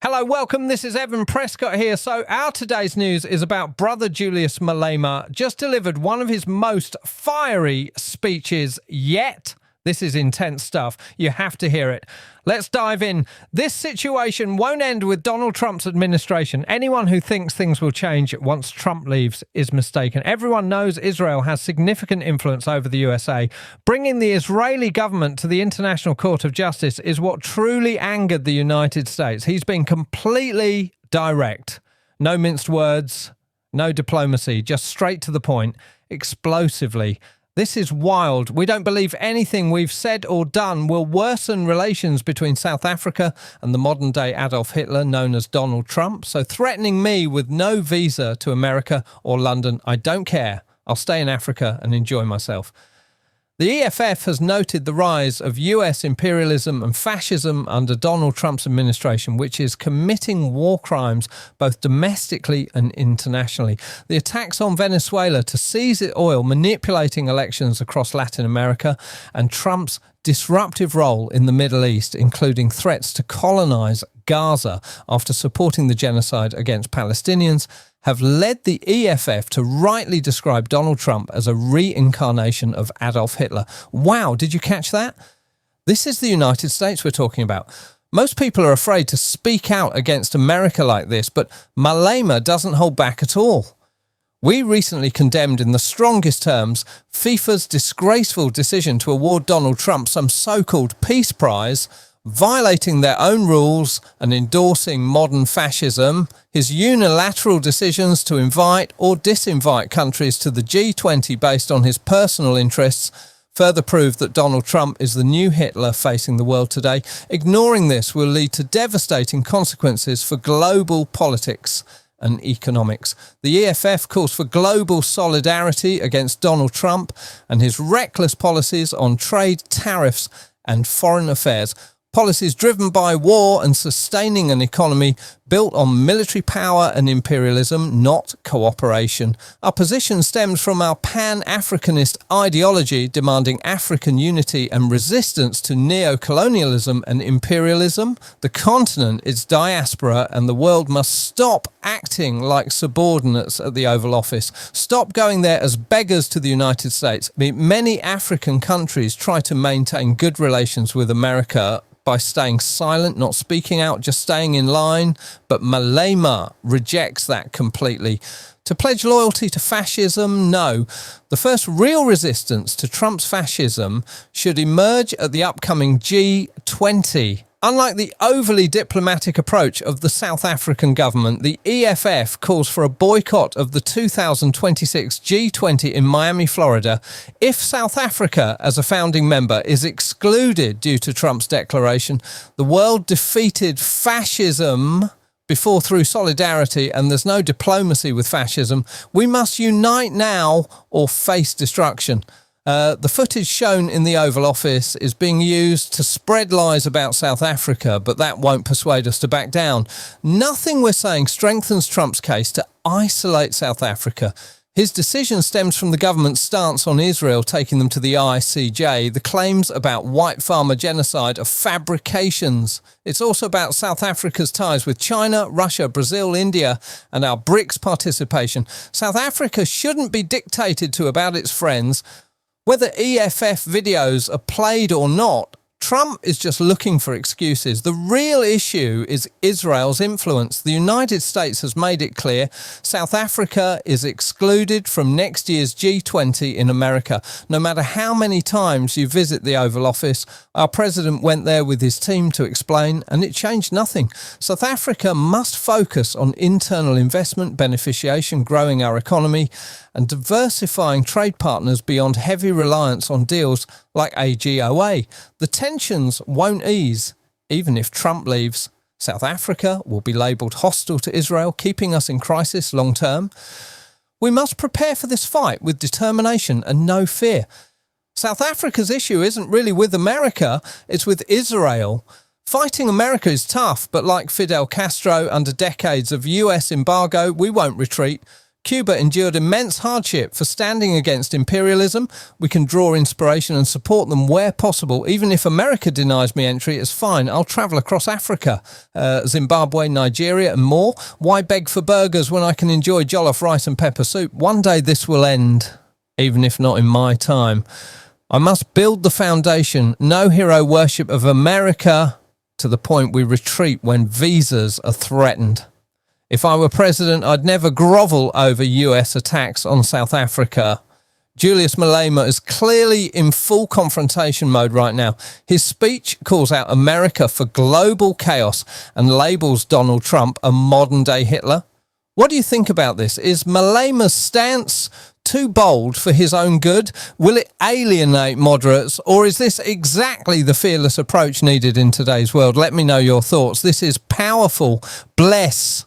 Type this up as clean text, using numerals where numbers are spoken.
Hello, welcome. This is Evan Prescott here. So our today's news is about brother Julius Malema. Just delivered one of his most fiery speeches yet. This is intense stuff. You have to hear it. Let's dive in. This situation won't end with Donald Trump's administration. Anyone who thinks things will change once Trump leaves is mistaken. Everyone knows Israel has significant influence over the USA. Bringing the Israeli government to the International Court of Justice is what truly angered the United States. He's been completely direct. No minced words, no diplomacy, just straight to the point, explosively. This is wild. We don't believe anything we've said or done will worsen relations between South Africa and the modern-day Adolf Hitler known as Donald Trump. So threatening me with no visa to America or London, I don't care. I'll stay in Africa and enjoy myself. The EFF has noted the rise of US imperialism and fascism under Donald Trump's administration, which is committing war crimes both domestically and internationally. The attacks on Venezuela to seize its oil, manipulating elections across Latin America, and Trump's disruptive role in the Middle East, including threats to colonize Gaza after supporting the genocide against Palestinians, have led the EFF to rightly describe Donald Trump as a reincarnation of Adolf Hitler. Wow, did you catch that? This is the United States we're talking about. Most people are afraid to speak out against America like this, but Malema doesn't hold back at all. We recently condemned in the strongest terms FIFA's disgraceful decision to award Donald Trump some so-called peace prize, violating their own rules and endorsing modern fascism, his unilateral decisions to invite or disinvite countries to the G20 based on his personal interests further prove that Donald Trump is the new Hitler facing the world today. Ignoring this will lead to devastating consequences for global politics and economics. The EFF calls for global solidarity against Donald Trump and his reckless policies on trade, tariffs and foreign affairs. Policies driven by war and sustaining an economy built on military power and imperialism, not cooperation. Our position stems from our Pan-Africanist ideology demanding African unity and resistance to neo-colonialism and imperialism. The continent, its diaspora, and the world must stop acting like subordinates at the Oval Office. Stop going there as beggars to the United States. Many African countries try to maintain good relations with America by staying silent, not speaking out, just staying in line. But Malema rejects that completely. To pledge loyalty to fascism? No. The first real resistance to Trump's fascism should emerge at the upcoming G20. Unlike the overly diplomatic approach of the South African government, the EFF calls for a boycott of the 2026 G20 in Miami, Florida, if South Africa, as a founding member, is excluded due to Trump's declaration. The world defeated fascism before through solidarity, and there's no diplomacy with fascism. We must unite now or face destruction. The footage shown in the Oval Office is being used to spread lies about South Africa, but that won't persuade us to back down. Nothing we're saying strengthens Trump's case to isolate South Africa. His decision stems from the government's stance on Israel taking them to the ICJ. The claims about white farmer genocide are fabrications. It's also about South Africa's ties with China, Russia, Brazil, India, and our BRICS participation. South Africa shouldn't be dictated to about its friends. Whether EFF videos are played or not, Trump is just looking for excuses. The real issue is Israel's influence. The United States has made it clear South Africa is excluded from next year's G20 in America. No matter how many times you visit the Oval Office, our president went there with his team to explain, and it changed nothing. South Africa must focus on internal investment, beneficiation, growing our economy, and diversifying trade partners beyond heavy reliance on deals like AGOA. The tensions won't ease, even if Trump leaves. South Africa will be labelled hostile to Israel, keeping us in crisis long term. We must prepare for this fight with determination and no fear. South Africa's issue isn't really with America, it's with Israel. Fighting America is tough, but like Fidel Castro under decades of US embargo, we won't retreat. Cuba endured immense hardship for standing against imperialism. We can draw inspiration and support them where possible. Even if America denies me entry, it's fine. I'll travel across Africa, Zimbabwe, Nigeria and more. Why beg for burgers when I can enjoy jollof rice and pepper soup? One day this will end, even if not in my time. I must build the foundation. No hero worship of America to the point we retreat when visas are threatened. If I were president, I'd never grovel over US attacks on South Africa. Julius Malema is clearly in full confrontation mode right now. His speech calls out America for global chaos and labels Donald Trump a modern-day Hitler. What do you think about this? Is Malema's stance too bold for his own good? Will it alienate moderates, or is this exactly the fearless approach needed in today's world? Let me know your thoughts. This is Powerful. Bless.